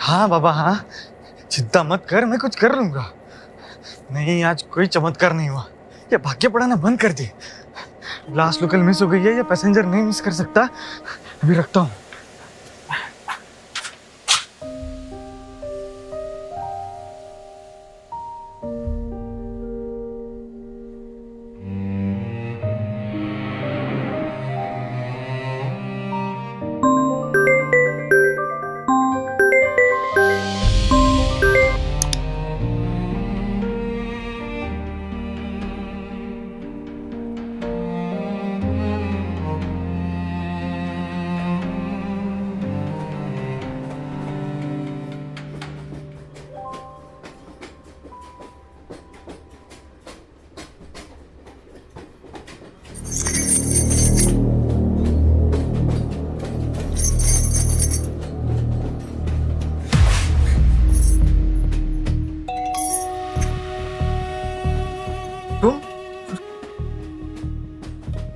हाँ बाबा हाँ, चिंता मत कर, मैं कुछ कर लूंगा। नहीं, आज कोई चमत्कार नहीं हुआ। ये भाग्य पढ़ाना बंद कर दी। लास्ट लोकल मिस हो गई है, ये पैसेंजर नहीं मिस कर सकता। अभी रखता हूँ।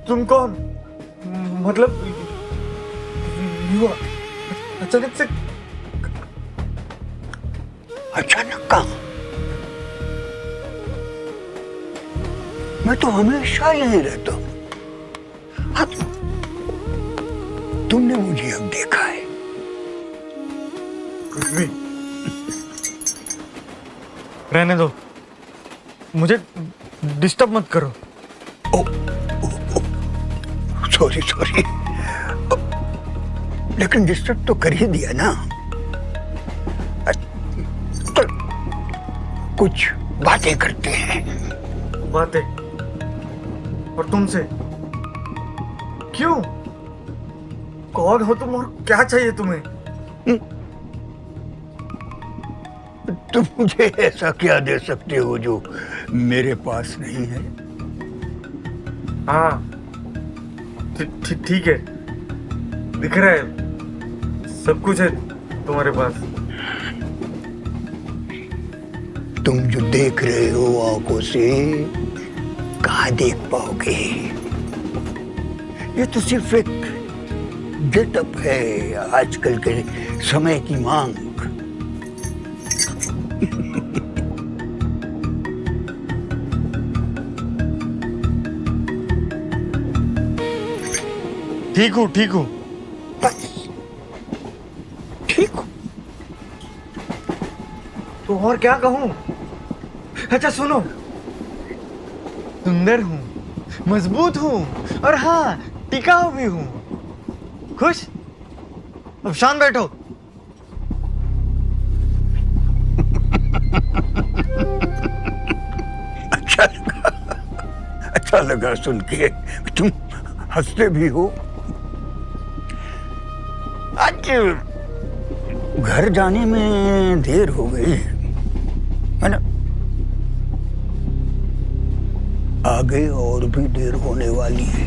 तुम कौन? मतलब अचानक से? अचानक कहाँ? मैं तो हमेशा यहीं रहता हूँ। हाँ, तुमने मुझे अब देखा है। कुछ भी रहने दो, मुझे डिस्टर्ब मत करो। सॉरी सॉरी, लेकिन डिस्टर्ब तो कर ही दिया ना। तो कुछ बातें करते हैं। बातें? और तुमसे? क्यों? कौन हो तुम और क्या चाहिए तुम्हें? तुम मुझे ऐसा क्या दे सकते हो जो मेरे पास नहीं है? हाँ ठीक है, दिख रहा है, सब कुछ है तुम्हारे पास। तुम जो देख रहे हो आंखों से कहाँ देख पाओगे? ये तो सिर्फ एक गेटअप है, आजकल के समय की मांग। ठीक हूँ। बस ठीक हूँ। तो और क्या कहूँ? अच्छा सुनो, सुंदर हूँ, मजबूत हूँ और हाँ टिकाऊ भी हूँ। खुश? अब शांत बैठो। अच्छा लगा सुन के। तुम हंसते भी हो। आज घर जाने में देर हो गई है ना? आगे और भी देर होने वाली है,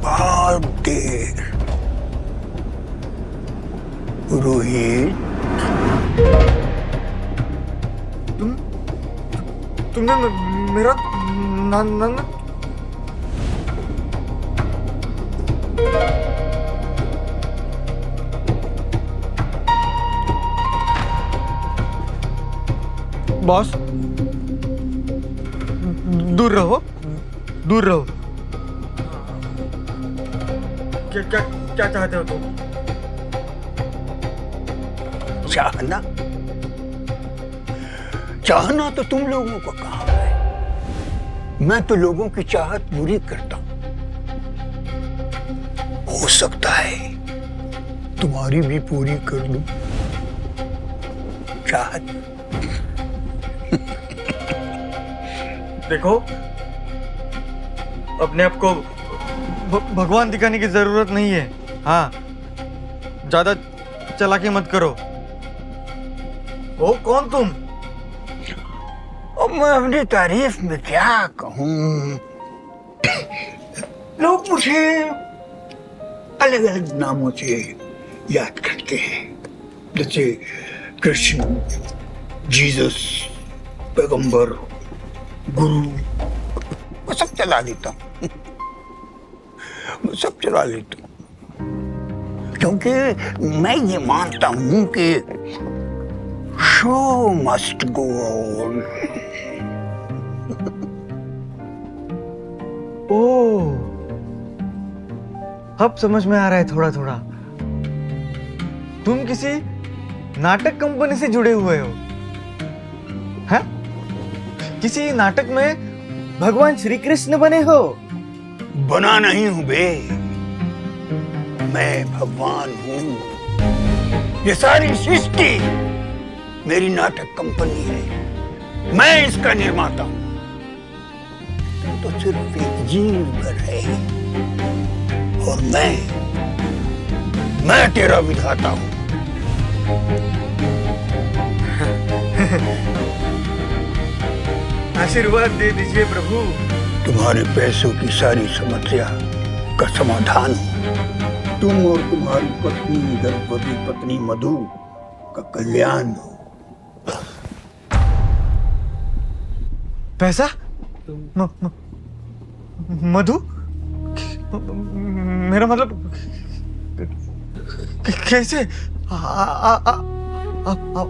बहुत देर। रोहित, तुमने मेरा बॉस, दूर रहो। क्या चाहते हो तुम? चाहना तो तुम लोगों को काम है। मैं तो लोगों की चाहत पूरी करता हूं। हो सकता है तुम्हारी भी पूरी कर दूं चाहत। देखो, अपने आप को भगवान दिखाने की जरूरत नहीं है। हाँ, ज्यादा चालाकी मत करो। ओ कौन तुम? अब मैं अपनी तारीफ में क्या कहूं? लोग मुझे अलग अलग नामों से याद करते हैं, जैसे कृष्ण, जीसस, पैगंबर, गुरु। वो सब चला लेता हूं। क्योंकि मैं ये मानता हूं कि शो मस्ट गो ऑन। ओह, अब समझ में आ रहा है थोड़ा थोड़ा। तुम किसी नाटक कंपनी से जुड़े हुए हो, हैं? किसी नाटक में भगवान श्री कृष्ण बने हो? बना नहीं हूं बे, मैं भगवान हूं। ये सारी सृष्टि मेरी नाटक कंपनी है, मैं इसका निर्माता हूं। तो सिर्फ एक जीव भर है और मैं तेरा विधाता हूं। आशीर्वाद दे दीजिए प्रभु। तुम्हारे पैसों की सारी समस्या का समाधान हो। तुम और तुम्हारी पत्नी गर्भवती पत्नी मधु का कल्याण हो। पैसा? मधु? मेरा मतलब कैसे?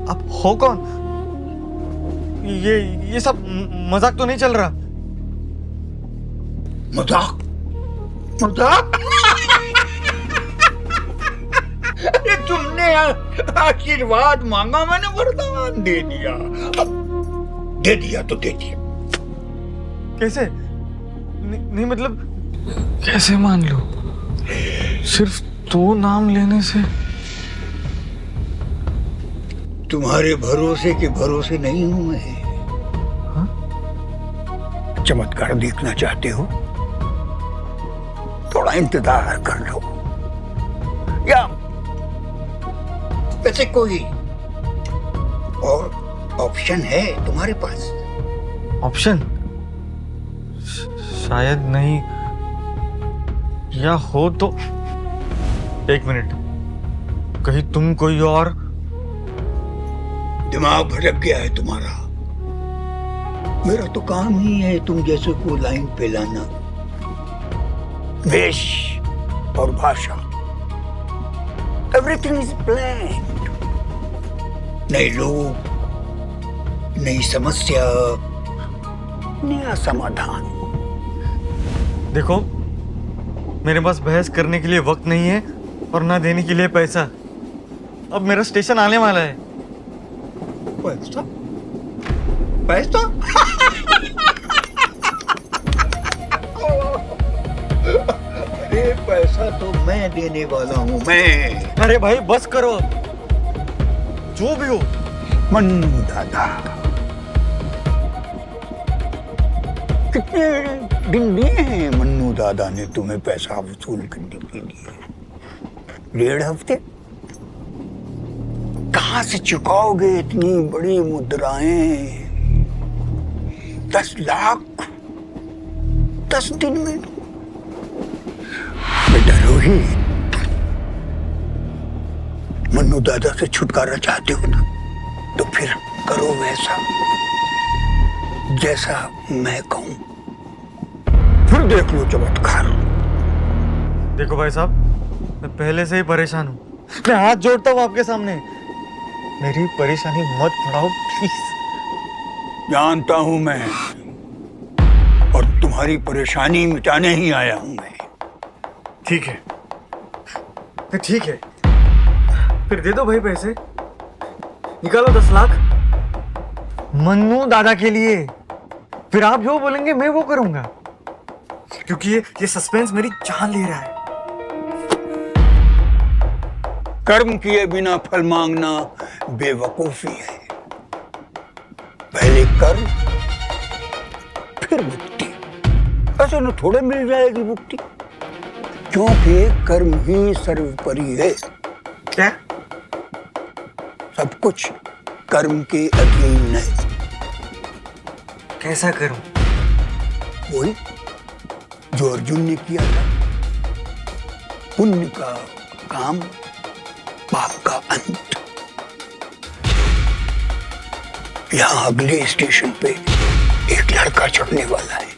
आप हो कौन? ये सब मजाक तो नहीं चल रहा? मजाक? मजाक? अरे तुमने आशीर्वाद मांगा, मैंने वरदान दे दिया। अब दे दिया तो दे दिया। कैसे? नहीं मतलब कैसे मान लो? सिर्फ तो नाम लेने से? तुम्हारे भरोसे के भरोसे नहीं हूं मैं। हाँ? चमत्कार देखना चाहते हो? थोड़ा इंतजार कर लो, या वैसे कोई और ऑप्शन है तुम्हारे पास? ऑप्शन? शायद नहीं, या हो तो एक मिनट, कहीं तुम कोई और? दिमाग भटक गया है तुम्हारा। मेरा तो काम ही है तुम जैसे को लाइन पे लाना। वेश और भाषा, एवरीथिंग इज प्लान्ड। नए लोग, नई समस्या, नया समाधान। देखो, मेरे पास बहस करने के लिए वक्त नहीं है और ना देने के लिए पैसा। अब मेरा स्टेशन आने वाला है। पैसा? पैसा? अरे पैसा तो मैं देने वाला हूं, मैं। अरे भाई बस करो, जो भी हो। मन्नू दादा, कितने दिन दिए हैं मन्नू दादा ने तुम्हें पैसा वसूल करने के लिए? 1.5 हफ्ते? कहां से चुकाओगे इतनी बड़ी मुद्राएं? 10 लाख 10 दिन में? बेटा रोहित, मन्नू दादा से छुटकारा चाहते हो ना, तो फिर करो वैसा जैसा मैं कहूं, फिर देख लो चमत्कार। देखो भाई साहब, मैं पहले से ही परेशान हूं। मैं हाथ जोड़ता हूं आपके सामने, मेरी परेशानी मत बढ़ाओ प्लीज। जानता हूं मैं, और तुम्हारी परेशानी मिटाने ही आया हूं मैं। ठीक है, ठीक है, फिर दे दो भाई पैसे, निकालो 10 लाख मन्नू दादा के लिए। फिर आप जो बोलेंगे मैं वो करूंगा, क्योंकि ये सस्पेंस मेरी जान ले रहा है। कर्म किए बिना फल मांगना बेवकूफी है। पहले कर्म फिर मुक्ति। ऐसे न थोड़े मिल जाएगी मुक्ति, क्योंकि कर्म ही सर्वोपरि है। क्या? सब कुछ कर्म के अधीन है। कैसा करूं? वही जो अर्जुन ने किया था। पुण्य का काम, पाप का अंत। यहां अगले स्टेशन पे एक लड़का चढ़ने वाला है,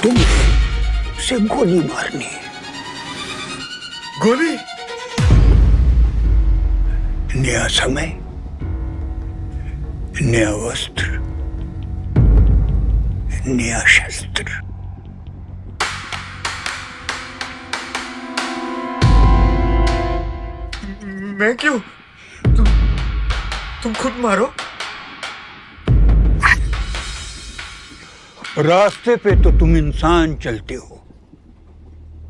तुम्हें उसे गोली मारनी है। गोली? नया समय, नया वस्त्र, नया शस्त्र। मैं क्यों? तुम खुद मारो। रास्ते पे तो तुम इंसान चलते हो,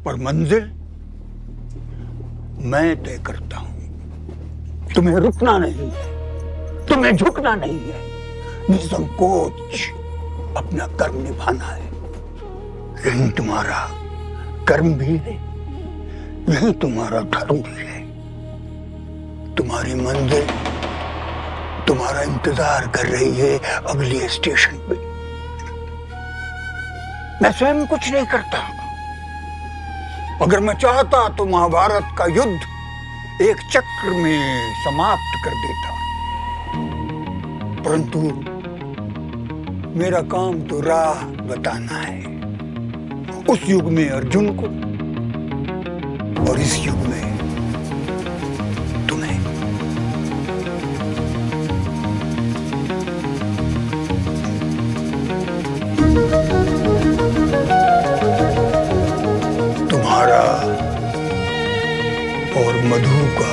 पर मंजिल मैं तय करता हूं। तुम्हें रुकना नहीं है, तुम्हें झुकना नहीं है, निसंकोच अपना कर्म निभाना है। यही तुम्हारा कर्म भी है, यही तुम्हारा धर्म भी है। तुम्हारी मंजिल तुम्हारा इंतजार कर रही है अगली स्टेशन पे। मैं स्वयं कुछ नहीं करता। अगर मैं चाहता तो महाभारत का युद्ध एक चक्र में समाप्त कर देता, परंतु मेरा काम तो राह बताना है। उस युग में अर्जुन को और इस युग में तुम्हें। तुम्हारा और मधु का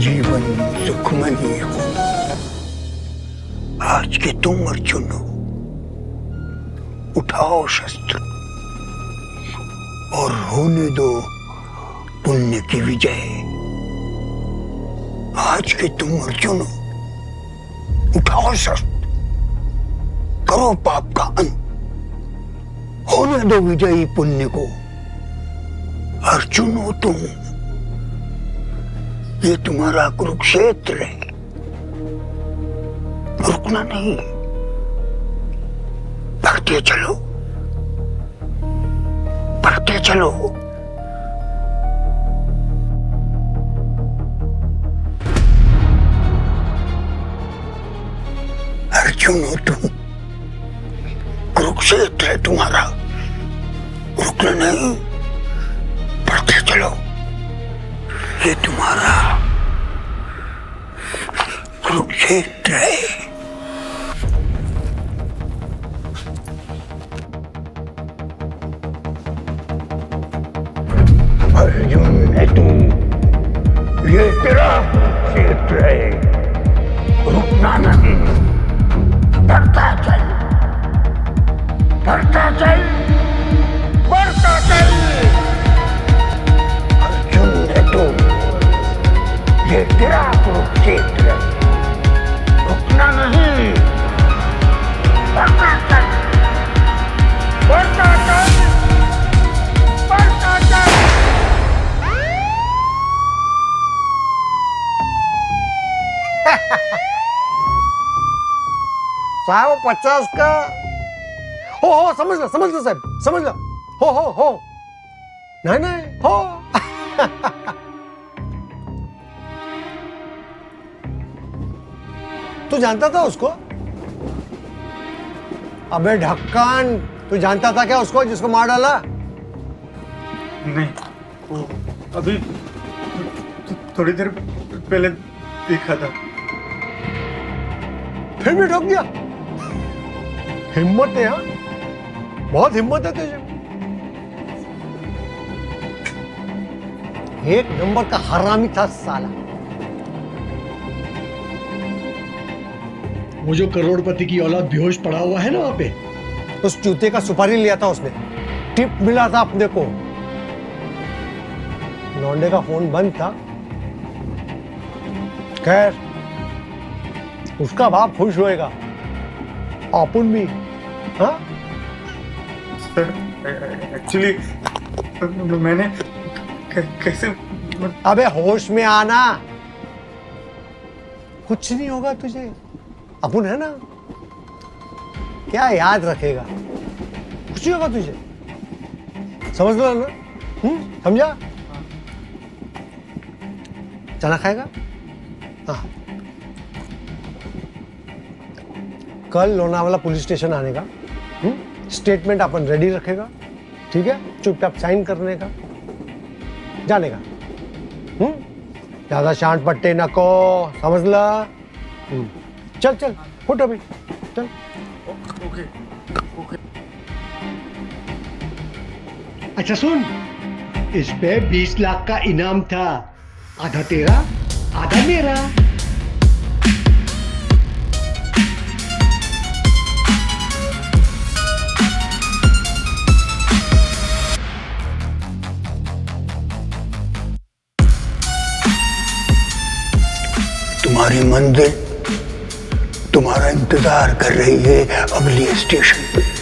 जीवन सुखमयी हो। आज के तुम अर्जुन हो, उठाओ शस्त्र और होने दो पुण्य की विजय। आज के तुम अर्जुन हो, उठाओ शस्त्र, करो पाप का अंत, होने दो विजयी पुण्य को। अर्जुन हो तुम, ये तुम्हारा कुरुक्षेत्र है, रुकना नहीं, बढ़ते चलो, बढ़ते चलो। अर्जुन हो तुम, कुरुक्षेत्र है तुम्हारा, रुकना नहीं, बढ़ते चलो। ये तुम्हारा कुरुक्षेत्र है। अर्जुन है तू, ये तेरा कुरुक्षेत्र है, रुकना नहीं, बढ़ता चल, बढ़ता चल, बढ़ता चल। अर्जुन है तू, ये तेरा कुरुक्षेत्र, रुकना नहीं, बढ़ता चल, बढ़ता चल, बढ़ता चल। साहब 50 का हो समझ लो साहब, समझ लो। हो नहीं नहीं हो। तू जानता था उसको? अबे ढक्कन, तू जानता था क्या उसको जिसको मार डाला? नहीं, वो अभी थोड़ी देर पहले देखा था। फिर भी ठोक दिया। हिम्मत है, हाँ, बहुत हिम्मत है तुझे। एक नंबर का हरामी था साला। वो जो करोड़पति की औलाद बेहोश पड़ा हुआ है ना वहां पे, उस जूते का सुपारी लिया था उसने, टिप मिला था अपने को। लौंडे का फोन बंद था। खैर, उसका बाप खुश होएगा, अपन भी। हाँ सर, एक्चुअली मैंने कैसे। अबे होश में आना, कुछ नहीं होगा तुझे, अपन है ना, क्या याद रखेगा, कुछ नहीं होगा तुझे, समझ लो ना। समझा? चना खाएगा? हाँ, कल लोनावाला पुलिस स्टेशन आने का, स्टेटमेंट अपन रेडी रखेगा, ठीक है? चुपचाप साइन करने का, जाने का। ज्यादा शांत पट्टे नको, समजला? चल चल फुट अभी, चल। ओके। अच्छा सुन, इस पे 20 लाख का इनाम था, आधा तेरा आधा मेरा। तुम्हारी मंजिल तुम्हारा इंतजार कर रही है अगली स्टेशन पे।